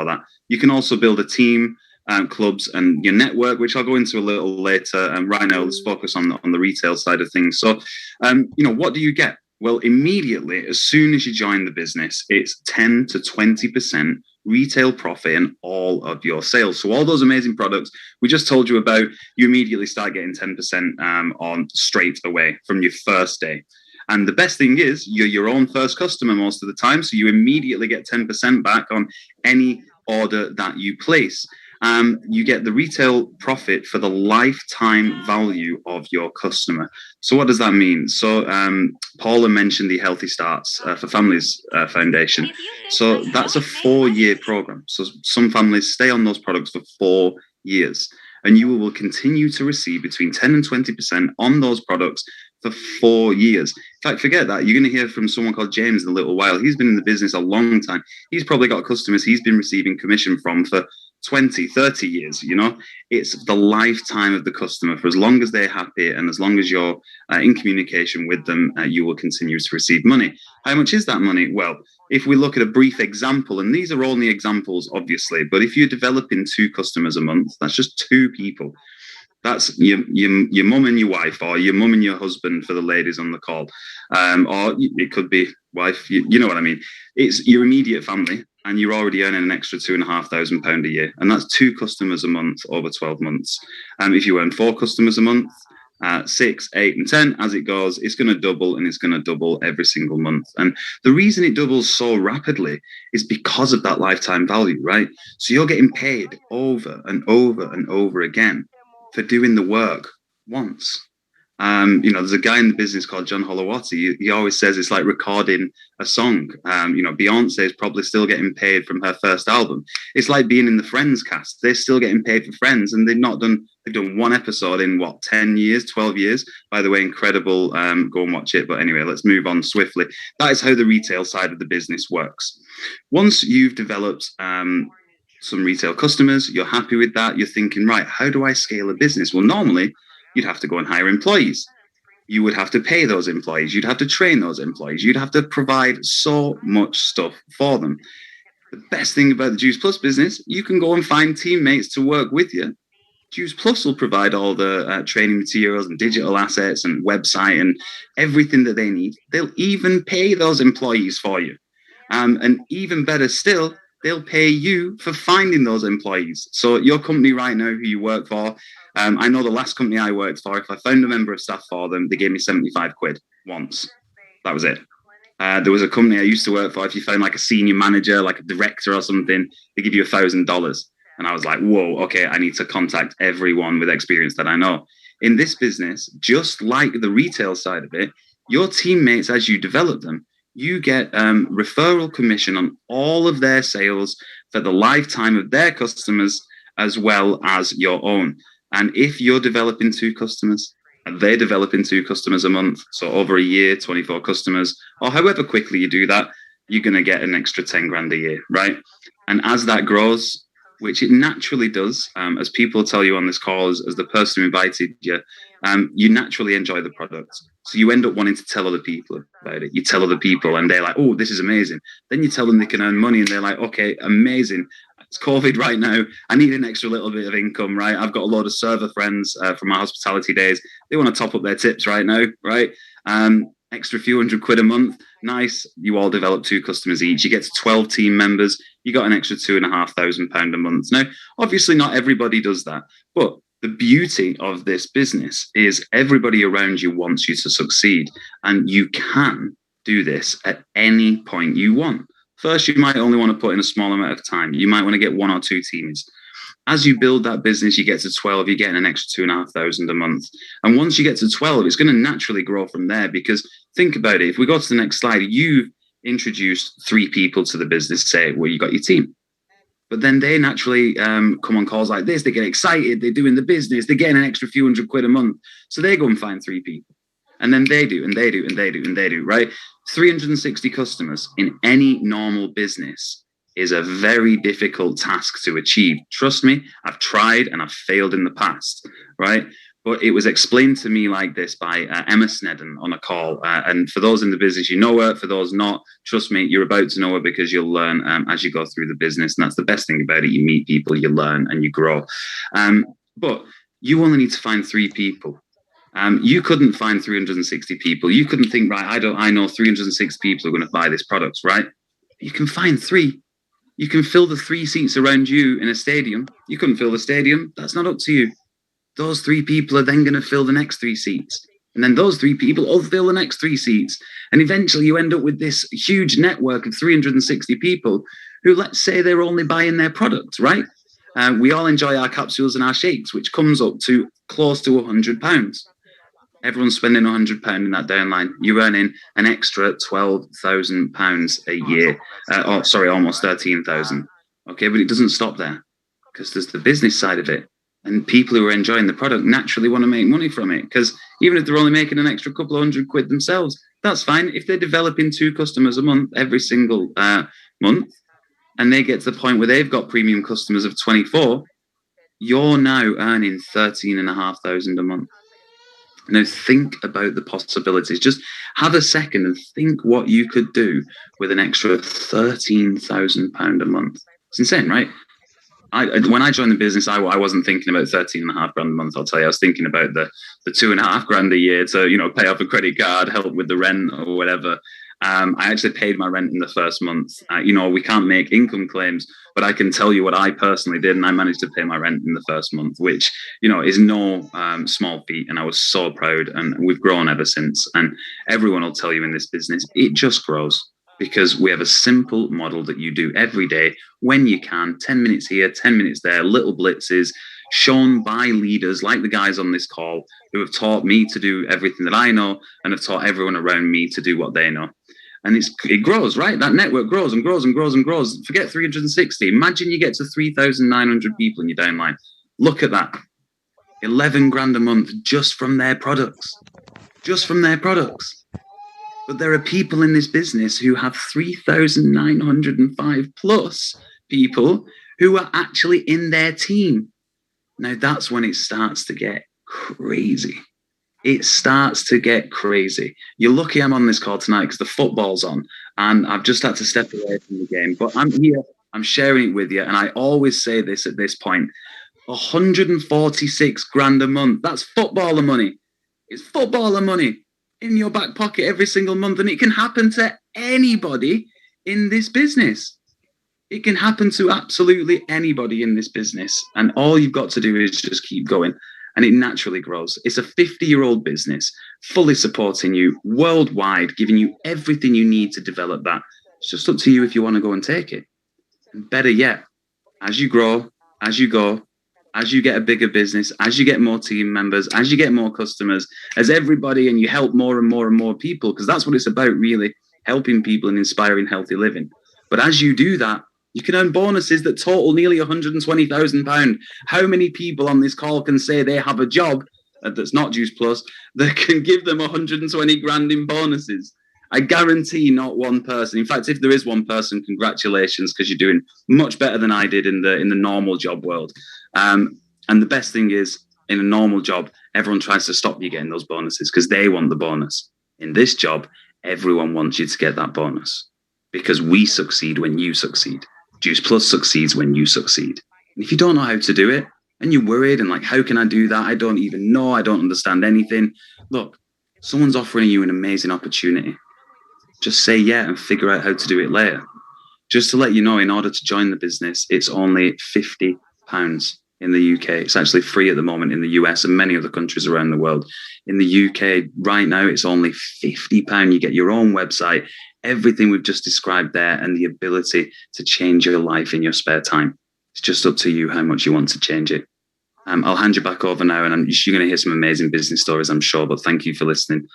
for that. You can also build a team, clubs, and your network, which I'll go into a little later. And right now, let's focus on the retail side of things. So, what do you get? Well, immediately, as soon as you join the business, it's 10 to 20% retail profit in all of your sales. So all those amazing products we just told you about, you immediately start getting 10% on straight away from your first day. And the best thing is you're your own first customer most of the time. So you immediately get 10% back on any order that you place. You get the retail profit for the lifetime value of your customer. So what does that mean? So Paula mentioned the Healthy Starts for Families Foundation. So that's a 4-year program. So some families stay on those products for 4 years, and you will continue to receive between 10 and 20% on those products for 4 years. In fact, forget that. You're going to hear from someone called James in a little while. He's been in the business a long time. He's probably got customers he's been receiving commission from for 20, 30 years. It's the lifetime of the customer. For as long as they're happy and as long as you're in communication with them, you will continue to receive money. How much is that money? Well, if we look at a brief example, and these are only examples, obviously, but if you're developing 2 customers a month, that's just 2 people. That's your mum and your wife, or your mum and your husband for the ladies on the call. Or it could be wife, you know what I mean? It's your immediate family, and you're already earning an extra £2,500 a year. And that's 2 customers a month over 12 months. If you earn 4 customers a month, 6, 8, and 10, as it goes, it's going to double, and it's going to double every single month. And the reason it doubles so rapidly is because of that lifetime value, right? So you're getting paid over and over and over again for doing the work once. There's a guy in the business called John Holowati. He always says it's like recording a song. Beyonce is probably still getting paid from her first album. It's like being in the Friends cast. They're still getting paid for Friends, and they've done 1 episode in 10 years, 12 years. By the way, incredible. Go and watch it. But anyway, let's move on swiftly. That is how the retail side of the business works. Once you've developed some retail customers, you're happy with that, you're thinking, right, how do I scale a business? Well, normally you'd have to go and hire employees. You would have to pay those employees. You'd have to train those employees. You'd have to provide so much stuff for them. The best thing about the Juice Plus business, you can go and find teammates to work with you. Juice Plus will provide all the training materials and digital assets and website and everything that they need. They'll even pay those employees for you. And even better still, they'll pay you for finding those employees. So your company right now, who you work for, I know the last company I worked for, if I found a member of staff for them, they gave me 75 quid once. That was it. There was a company I used to work for, if you found like a senior manager, like a director or something, they give you $1,000. And I was like, whoa, okay, I need to contact everyone with experience that I know. In this business, just like the retail side of it, your teammates, as you develop them, you get referral commission on all of their sales for the lifetime of their customers as well as your own. And if you're developing 2 customers and they're developing 2 customers a month, so over a year, 24 customers, or however quickly you do that, you're going to get an extra 10 grand a year, right? And as that grows, which it naturally does, as people tell you on this call, as the person who invited you, you naturally enjoy the product. So you end up wanting to tell other people about it. You tell other people and they're like, oh, this is amazing. Then you tell them they can earn money and they're like, okay, amazing. It's COVID right now. I need an extra little bit of income, right? I've got a load of server friends from my hospitality days. They want to top up their tips right now, right? Extra few £100 a month. Nice. You all develop 2 customers each. You get to 12 team members. You got an extra £2,500 a month. Now, obviously not everybody does that, but the beauty of this business is everybody around you wants you to succeed, and you can do this at any point you want. First, you might only want to put in a small amount of time. You might want to get 1 or 2 teams. As you build that business, you get to 12, you're getting an extra £2,500 a month. And once you get to 12, it's going to naturally grow from there, because think about it. If we go to the next slide, you've introduced 3 people to the business, say, where you got your team. But then they naturally come on calls like this. They get excited. They're doing the business. They're getting an extra few £100 a month. So they go and find 3 people. And then they do, and they do, and they do, and they do, right? 360 customers in any normal business is a very difficult task to achieve. Trust me, I've tried and I've failed in the past, right? But it was explained to me like this by Emma Snedden on a call. And for those in the business, you know her. For those not, trust me, you're about to know her because you'll learn as you go through the business. And that's the best thing about it. You meet people, you learn, and you grow. But you only need to find 3 people. You couldn't find 360 people. You couldn't think, right, I know 306 people are going to buy this product, right? You can find 3. You can fill the 3 seats around you in a stadium. You couldn't fill the stadium. That's not up to you. Those 3 people are then going to fill the next 3 seats. And then those 3 people will fill the next 3 seats. And eventually you end up with this huge network of 360 people who, let's say, they're only buying their products, right? We all enjoy our capsules and our shakes, which comes up to close to £100. Everyone's spending £100 in that downline. You're earning an extra £12,000 a year. Almost 13,000. Okay, but it doesn't stop there because there's the business side of it. And people who are enjoying the product naturally want to make money from it, because even if they're only making an extra couple of £100 themselves, that's fine. If they're developing 2 customers a month every single month, and they get to the point where they've got premium customers of 24, you're now earning 13,500 a month. Now think about the possibilities. Just have a second and think what you could do with an extra £13,000 a month. It's insane, right? When I joined the business, I wasn't thinking about 13,500 a month. I'll tell you, I was thinking about the 2.5 grand a year to, pay off a credit card, help with the rent or whatever. I actually paid my rent in the first month. We can't make income claims, but I can tell you what I personally did, and I managed to pay my rent in the first month, which, is no small feat. And I was so proud, and we've grown ever since. And everyone will tell you in this business, it just grows. Because we have a simple model that you do every day when you can, 10 minutes here, 10 minutes there, little blitzes shown by leaders like the guys on this call who have taught me to do everything that I know and have taught everyone around me to do what they know. And it grows, right? That network grows and grows and grows and grows. Forget 360. Imagine you get to 3,900 people in your downline. Look at that. 11 grand a month just from their products. Just from their products. But there are people in this business who have 3,905 plus people who are actually in their team. Now, that's when it starts to get crazy. It starts to get crazy. You're lucky I'm on this call tonight because the football's on and I've just had to step away from the game. But I'm here, I'm sharing it with you. And I always say this at this point, 146 grand a month. That's footballer money. It's footballer money in your back pocket every single month. And it can happen to anybody in this business. It can happen to absolutely anybody in this business. And all you've got to do is just keep going. And it naturally grows. It's a 50-year-old business, fully supporting you worldwide, giving you everything you need to develop that. It's just up to you if you want to go and take it. And better yet, as you grow, as you go, as you get a bigger business, as you get more team members, as you get more customers, as everybody, and you help more and more and more people, because that's what it's about, really, helping people and inspiring healthy living. But as you do that, you can earn bonuses that total nearly £120,000. How many people on this call can say they have a job that's not Juice Plus that can give them 120 grand in bonuses? I guarantee not one person. In fact, if there is one person, congratulations, because you're doing much better than I did in the normal job world. And the best thing is, in a normal job, everyone tries to stop you getting those bonuses because they want the bonus. In this job, everyone wants you to get that bonus because we succeed when you succeed. Juice Plus succeeds when you succeed. And if you don't know how to do it and you're worried and like, how can I do that? I don't even know. I don't understand anything. Look, someone's offering you an amazing opportunity. Just say yeah and figure out how to do it later. Just to let you know, in order to join the business, it's only £50 in the UK. It's actually free at the moment in the US and many other countries around the world. In the UK right now, it's only £50. You get your own website, everything we've just described there, and the ability to change your life in your spare time. It's just up to you how much you want to change it. I'll hand you back over now, and you're going to hear some amazing business stories, I'm sure, but thank you for listening.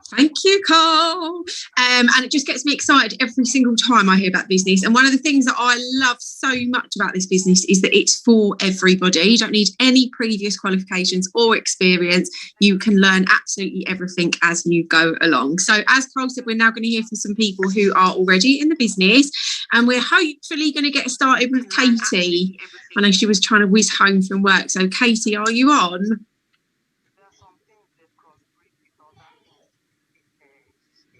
Thank you, Carl. And it just gets me excited every single time I hear about business. And one of the things that I love so much about this business is that it's for everybody. You don't need any previous qualifications or experience. You can learn absolutely everything as you go along. So as Carl said, we're now going to hear from some people who are already in the business, and we're hopefully going to get started with Katie. I know she was trying to whiz home from work. So Katie, are you on?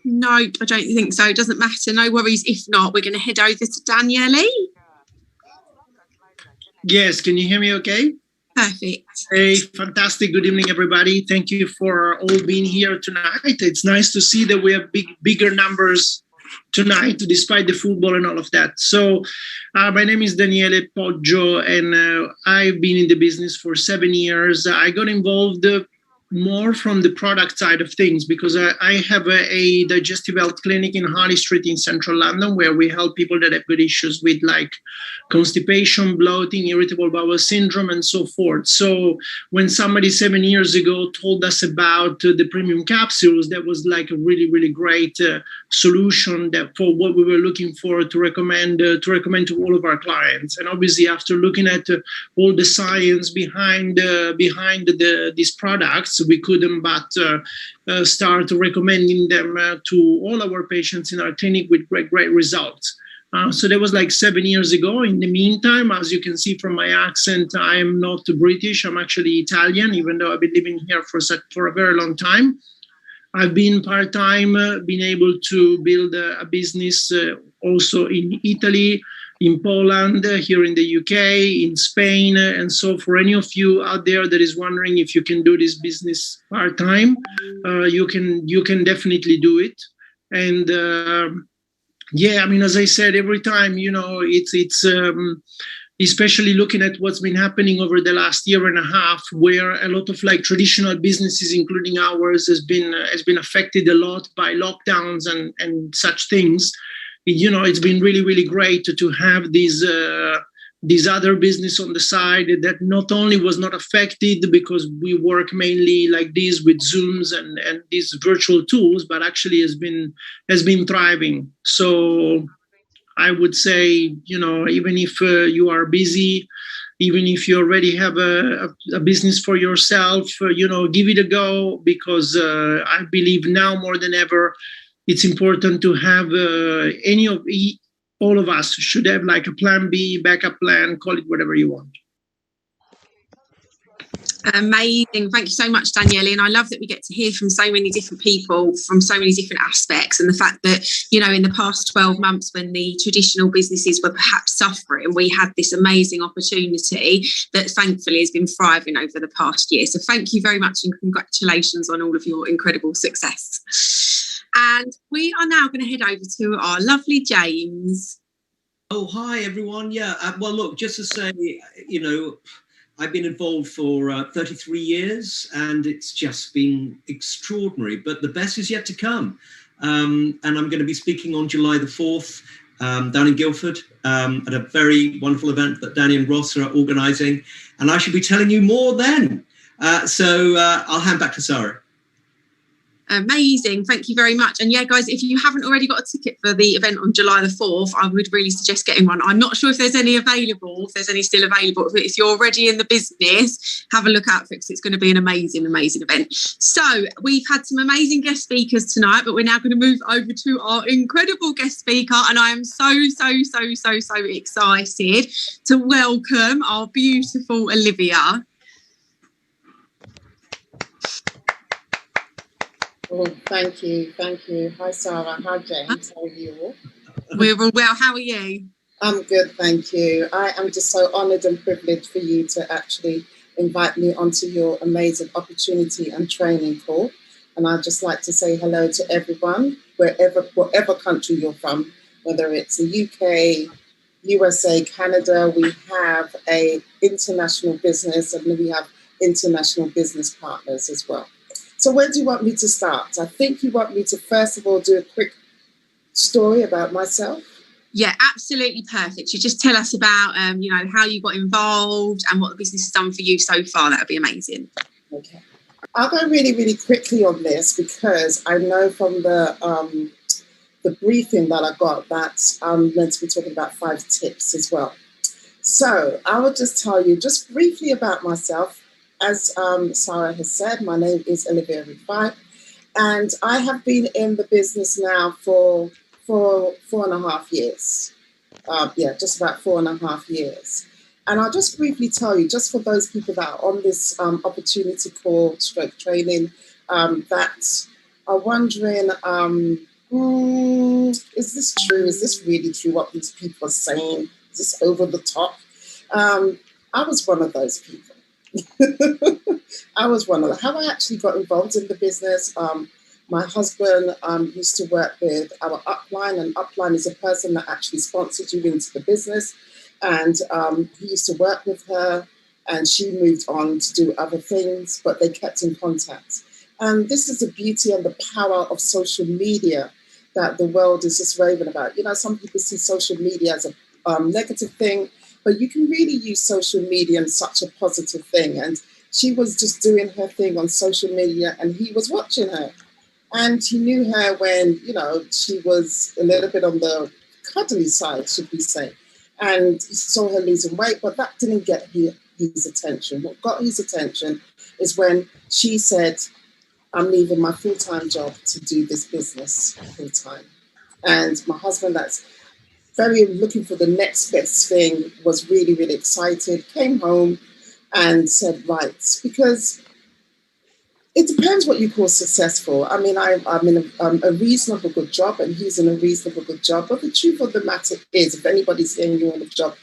No, I don't think so. It doesn't matter. No worries. If not, we're going to head over to Daniele. Yes, can you hear me okay? Perfect. Hey, fantastic. Good evening, everybody. Thank you for all being here tonight. It's nice to see that we have bigger numbers tonight, despite the football and all of that. So my name is Daniele Poggio, and I've been in the business for 7 years. I got involved more from the product side of things because I have a digestive health clinic in Harley Street in central London, where we help people that have got issues with like constipation, bloating, irritable bowel syndrome, and so forth. So when somebody 7 years ago told us about the premium capsules, that was like a really, really great solution that for what we were looking for to recommend to all of our clients. And obviously, after looking at all the science behind these products, we couldn't but start recommending them to all our patients in our clinic with great results. So that was like 7 years ago. In the meantime, as you can see from my accent, I am not British. I'm actually Italian, even though I've been living here for a very long time. I've been part-time, been able to build a business also in Italy, in Poland, here in the UK, in Spain. And so for any of you out there that is wondering if you can do this business part-time, you can definitely do it. And yeah, I mean, as I said, every time, you know, it's especially looking at what's been happening over the last year and a half, where a lot of like traditional businesses, including ours, has been affected a lot by lockdowns and such things. You know, it's been really, really great to have these other business on the side that not only was not affected because we work mainly like this with Zooms and these virtual tools, but actually has been thriving. So I would say, you know, even if you are busy, even if you already have a business for yourself, you know, give it a go, because I believe now more than ever, it's important to have all of us should have like a plan B, backup plan, call it whatever you want. Amazing. Thank you so much, Daniele. And I love that we get to hear from so many different people from so many different aspects. And the fact that, you know, in the past 12 months when the traditional businesses were perhaps suffering, we had this amazing opportunity that thankfully has been thriving over the past year. So thank you very much and congratulations on all of your incredible success. And we are now going to head over to our lovely James. Oh, hi, everyone. Yeah, well, look, just to say, you know, I've been involved for 33 years and it's just been extraordinary, but the best is yet to come. And I'm going to be speaking on July the 4th down in Guildford at a very wonderful event that Danny and Ross are organising. And I should be telling you more then. So I'll hand back to Sarah. Amazing. Thank you very much. And yeah, guys, if you haven't already got a ticket for the event on July the 4th, I would really suggest getting one. I'm not sure if there's any available, if there's any still available. But if you're already in the business, have a look out for it because it's going to be an amazing, amazing event. So we've had some amazing guest speakers tonight, but we're now going to move over to our incredible guest speaker. And I am so excited to welcome our beautiful Olivia. Oh, thank you. Hi, Sarah. Hi, James. How are you all? We're all well. How are you? I'm good, thank you. I am just so honoured and privileged for you to actually invite me onto your amazing opportunity and training call. And I'd just like to say hello to everyone, whatever country you're from, whether it's the UK, USA, Canada. We have an international business and we have international business partners as well. So where do you want me to start? I think you want me to, first of all, do a quick story about myself. Yeah, absolutely perfect. You just tell us about, you know, how you got involved and what the business has done for you so far. That would be amazing. Okay. I'll go really, really quickly on this because I know from the briefing that I got that I'm meant to be talking about 5 tips as well. So I will just tell you just briefly about myself. As Sarah has said, my name is Olivia Rufai, and I have been in the business now for 4.5 years. Just about 4.5 years. And I'll just briefly tell you, just for those people that are on this opportunity call, stroke training, that are wondering, is this true? Is this really true what these people are saying? Is this over the top? I was one of those people. I was one of them. How I actually got involved in the business, my husband used to work with our upline, and upline is a person that actually sponsors you into the business. And he used to work with her, and she moved on to do other things, but they kept in contact. And this is the beauty and the power of social media that the world is just raving about. You know, some people see social media as a negative thing, but you can really use social media in such a positive thing. And she was just doing her thing on social media, and he was watching her. And he knew her when, you know, she was a little bit on the cuddly side, should we say. And he saw her losing weight, but that didn't get his attention. What got his attention is when she said, I'm leaving my full-time job to do this business full-time. And my husband, that's very looking for the next best thing, was really, really excited, came home and said, right, because it depends what you call successful. I mean, I'm in a reasonable good job, and he's in a reasonable good job. But the truth of the matter is, if anybody's saying you're in a job